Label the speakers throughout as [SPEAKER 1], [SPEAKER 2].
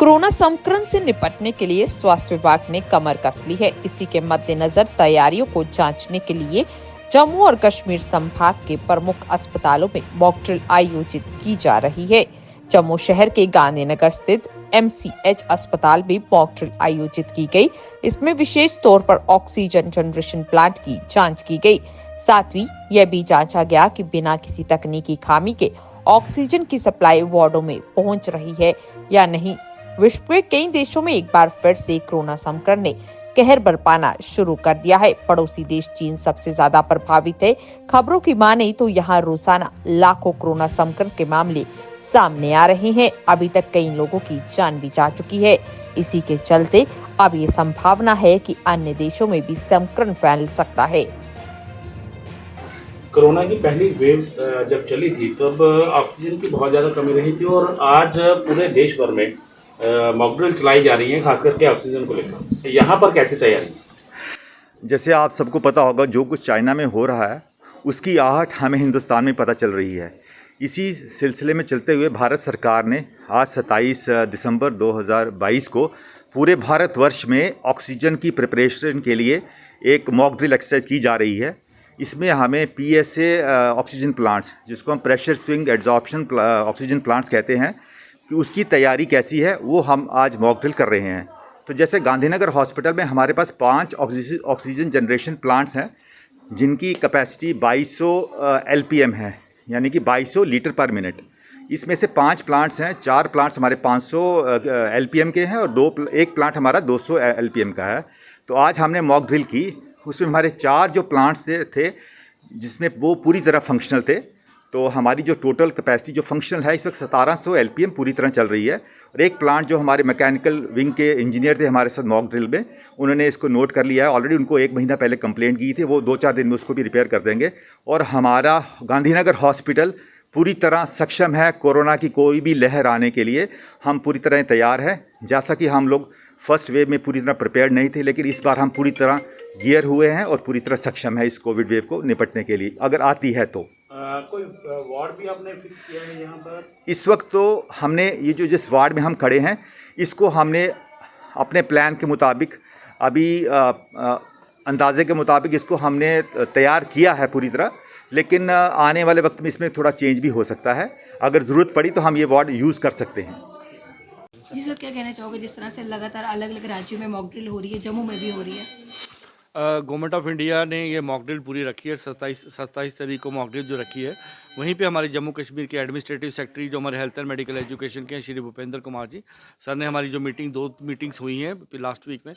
[SPEAKER 1] Corona संक्रमण से निपटने के लिए स्वास्थ्य विभाग ने कमर कस ली है। इसी के मद्देनजर तैयारियों को जांचने के लिए जम्मू और कश्मीर संभाग के प्रमुख अस्पतालों में मॉक ड्रिल आयोजित की जा रही है। जम्मू शहर के गांधीनगर स्थित MCH अस्पताल में मॉक ड्रिल आयोजित की गई। इसमें विशेष तौर पर ऑक्सीजन जनरेशन प्लांट की जांच की गई। साथ ही यह भी जांचा गया कि बिना किसी तकनीकी खामी के ऑक्सीजन की सप्लाई वार्डों में पहुंच रही है या नहीं। विश्व के कई देशों में एक बार फिर से कोरोना संक्रमण ने कहर बरपाना शुरू कर दिया है। पड़ोसी देश चीन सबसे ज्यादा प्रभावित है। खबरों की माने तो यहाँ रोजाना लाखों कोरोना संक्रमण के मामले सामने आ रहे हैं। अभी तक कई लोगों की जान भी जा चुकी है। इसी के चलते अब ये संभावना है कि अन्य देशों में भी संक्रमण फैल सकता है।
[SPEAKER 2] कोरोना की पहली वेव जब चली थी तब ऑक्सीजन की बहुत ज़्यादा कमी रही थी और आज पूरे देश भर में मॉक ड्रिल चलाई जा रही है, खास करके ऑक्सीजन को लेकर। यहाँ पर कैसी तैयारी?
[SPEAKER 3] जैसे आप सबको पता होगा, जो कुछ चाइना में हो रहा है उसकी आहट हमें हिंदुस्तान में पता चल रही है। इसी सिलसिले में चलते हुए भारत सरकार ने आज 27 दिसंबर 2022 को पूरे भारतवर्ष में ऑक्सीजन की प्रिपरेशन के लिए एक मॉक ड्रिल एक्सरसाइज की जा रही है। इसमें हमें PSA ऑक्सीजन प्लांट्स, जिसको हम pressure swing adsorption oxygen plants कहते हैं, कि उसकी तैयारी कैसी है वो हम आज मॉक ड्रिल कर रहे हैं। तो जैसे गांधीनगर हॉस्पिटल में हमारे पास 5 ऑक्सीजन जनरेशन प्लांट्स हैं, जिनकी कैपेसिटी 2200 LPM है, यानी कि 2200 लीटर पर मिनट। इसमें से 5 प्लांट्स हैं, 4 प्लांट्स हमारे 500 LPM के हैं और एक प्लांट हमारा 200 LPM का है। तो आज हमने मॉक ड्रिल की। उसमें हमारे 4 जो प्लांट्स थे जिसमें वो पूरी तरह फंक्शनल थे। तो हमारी जो टोटल कैपेसिटी जो फंक्शनल है इस वक्त 1700 LPM पूरी तरह चल रही है। और एक प्लांट जो हमारे मैकेनिकल विंग के इंजीनियर थे हमारे साथ मॉक ड्रिल में, उन्होंने इसको नोट कर लिया है। ऑलरेडी उनको 1 महीना पहले कंप्लेंट की थी, वो 2-4 दिन में उसको भी रिपेयर कर देंगे। और हमारा गांधीनगर हॉस्पिटल पूरी तरह सक्षम है कोरोना की कोई भी लहर आने के लिए। हम पूरी तरह तैयार हैं। जैसा कि हम लोग फर्स्ट वेव में पूरी तरह प्रिपेयर्ड नहीं थे, लेकिन इस बार हम पूरी तरह गियर हुए हैं और पूरी तरह सक्षम है इस कोविड वेव को निपटने के लिए, अगर आती है तो।
[SPEAKER 2] कोई वार्ड भी आपने फिक्स किया है यहाँ पर?
[SPEAKER 3] इस वक्त तो हमने ये जो जिस वार्ड में हम खड़े हैं इसको हमने अपने प्लान के मुताबिक अभी अंदाजे के मुताबिक इसको हमने तैयार किया है पूरी तरह। लेकिन आने वाले वक्त में इसमें थोड़ा चेंज भी हो सकता है। अगर ज़रूरत पड़ी तो हम ये वार्ड यूज़ कर सकते हैं।
[SPEAKER 4] जी सर, क्या कहना चाहोगे जिस तरह से लगातार अलग अलग राज्यों में मॉक ड्रिल हो रही है, जम्मू में भी हो रही है?
[SPEAKER 5] गवर्नमेंट ऑफ इंडिया ने ये मॉक ड्रिल पूरी रखी है। 27 तारीख को मॉक ड्रिल जो रखी है, वहीं पे हमारे जम्मू कश्मीर के एडमिनिस्ट्रेटिव सेक्रेटरी जो हमारे हेल्थ एंड मेडिकल एजुकेशन के हैं, श्री भूपेंद्र कुमार जी सर ने हमारी जो 2 मीटिंग्स हुई हैं लास्ट वीक में,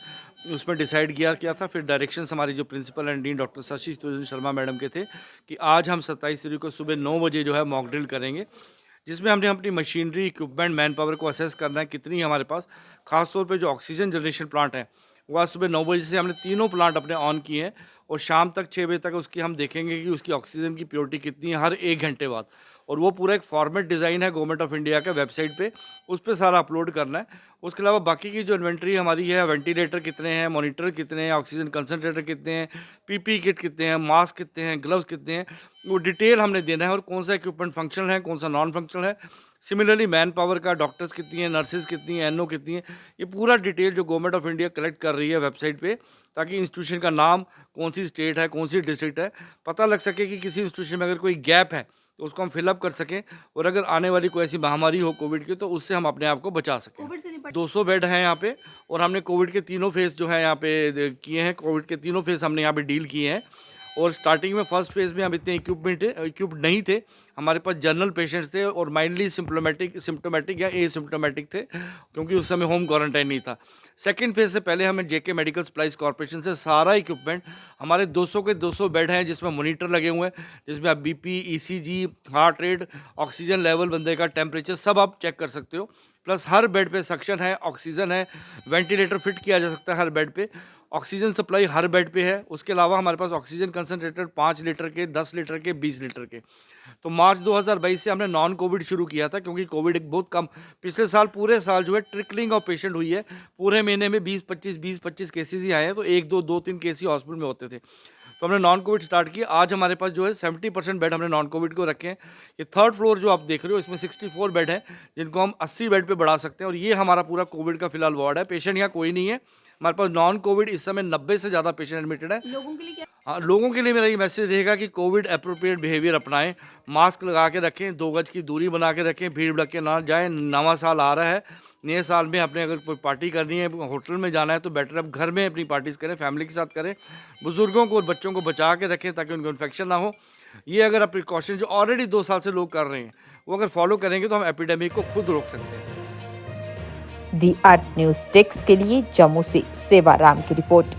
[SPEAKER 5] उसमें डिसाइड किया था। फिर डायरेक्शंस हमारी जो principal and dean doctor Shashi Sharma madam के थे कि आज हम 27 तारीख को सुबह 9 बजे जो है मॉक ड्रिल करेंगे, जिसमें हमने अपनी मशीनरी, इक्विपमेंट, मैन पावर को असेस करना है कितनी है हमारे पास। खासतौर पे जो ऑक्सीजन जनरेशन प्लांट है वो आज सुबह 9 बजे से हमने तीनों प्लांट अपने ऑन किए हैं और शाम तक 6 बजे तक उसकी हम देखेंगे कि उसकी ऑक्सीजन की प्योरिटी कितनी है हर 1 घंटे बाद। और वो पूरा एक फॉर्मेट डिज़ाइन है गवर्नमेंट ऑफ इंडिया के वेबसाइट पे, उस पर सारा अपलोड करना है। उसके अलावा बाकी की जो इन्वेंट्री हमारी है, वेंटिलेटर कितने हैं, मॉनिटर कितने हैं, ऑक्सीजन कंसनट्रेटर कितने हैं, PPE किट कितने हैं, मास्क कितने हैं, ग्लव्स कितने हैं, वो डिटेल हमने देना है। और कौन सा इक्विपमेंट फंक्शनल है, कौन सा नॉन फंक्शनल है। सिमिलरली मैन पावर का, डॉक्टर्स कितनी है, नर्सेज कितनी है, NO कितनी है, ये पूरा डिटेल जो गवर्नमेंट ऑफ इंडिया कलेक्ट कर रही है वेबसाइट पे, ताकि इंस्टीट्यूशन का नाम, कौन सी स्टेट है, कौन सी डिस्ट्रिक्ट है, पता लग सके कि किसी इंस्टीट्यूशन में अगर कोई गैप है तो उसको हम फिलअप कर सकें। और अगर आने वाली कोई ऐसी महामारी हो कोविड की तो उससे हम अपने आप को बचा सकें। 200 बेड हैं यहाँ पे और हमने कोविड के तीनों फेज़ जो है यहाँ पे किए हैं। कोविड के तीनों फेज़ हमने यहाँ पे डील किए हैं। और स्टार्टिंग में फर्स्ट फेज़ में हम इतने इक्विप्ड नहीं थे। हमारे पास जनरल पेशेंट्स थे और माइल्डली सिम्प्टोमेटिक या एसिम्प्टोमेटिक थे, क्योंकि उस समय होम क्वारंटाइन नहीं था। सेकंड फेज़ से पहले हमें JK मेडिकल सप्लाईज कॉर्पोरेशन से सारा इक्विपमेंट, हमारे 200 के 200 बेड हैं जिसमें मॉनिटर लगे हुए हैं, जिसमें आप BP, ECG, heart rate, oxygen level, बंदे का टेम्परेचर सब आप चेक कर सकते हो। प्लस हर बेड पे सक्शन है, ऑक्सीजन है, वेंटिलेटर फिट किया जा सकता है हर बेड पे, ऑक्सीजन सप्लाई हर बेड पे है। उसके अलावा हमारे पास ऑक्सीजन कंसनट्रेटर 5 लीटर के, 10 लीटर के, 20 लीटर के। तो मार्च 2022 से हमने नॉन कोविड शुरू किया था, क्योंकि कोविड एक बहुत कम, पिछले साल पूरे साल जो है ट्रिकलिंग ऑफ पेशेंट हुई है। पूरे महीने में 20-25 केसेस ही आए हैं, तो 1-2, 2-3 केस ही हॉस्पिटल में होते थे। तो तो हमने नॉन कोविड स्टार्ट किया। आज हमारे पास जो है 70% बेड हमने नॉन कोविड को रखे हैं। ये थर्ड फ्लोर जो आप देख रहे हो इसमें 64 बेड हैं जिनको हम 80 बेड पे बढ़ा सकते हैं, और ये हमारा पूरा कोविड का फिलहाल वार्ड है। पेशेंट यहाँ कोई नहीं है हमारे पास। नॉन कोविड इस समय 90 से ज़्यादा पेशेंट एडमिटेड है।
[SPEAKER 4] लोगों के लिए क्या
[SPEAKER 5] हाँ, लोगों के लिए मेरा ये मैसेज रहेगा कि कोविड अप्रोप्रिएट बिहेवियर अपनाएं, मास्क लगा के रखें, 2 गज की दूरी बना के रखें, भीड़ भड़क के ना जाएं। नवा साल आ रहा है, नए साल में आपने अगर कोई पार्टी करनी है, होटल में जाना है तो बेटर अब घर में अपनी पार्टीज़ करें, फैमिली के साथ करें। बुजुर्गों को और बच्चों को बचा के रखें ताकि उनको इन्फेक्शन ना हो। ये अगर आप प्रिकॉशन जो ऑलरेडी 2 साल से लोग कर रहे हैं वो अगर फॉलो करेंगे तो हम एपिडेमिक को खुद रोक सकते हैं।
[SPEAKER 1] दी अर्थ न्यूज डेस्क के लिए जम्मू से सेवाराम की रिपोर्ट।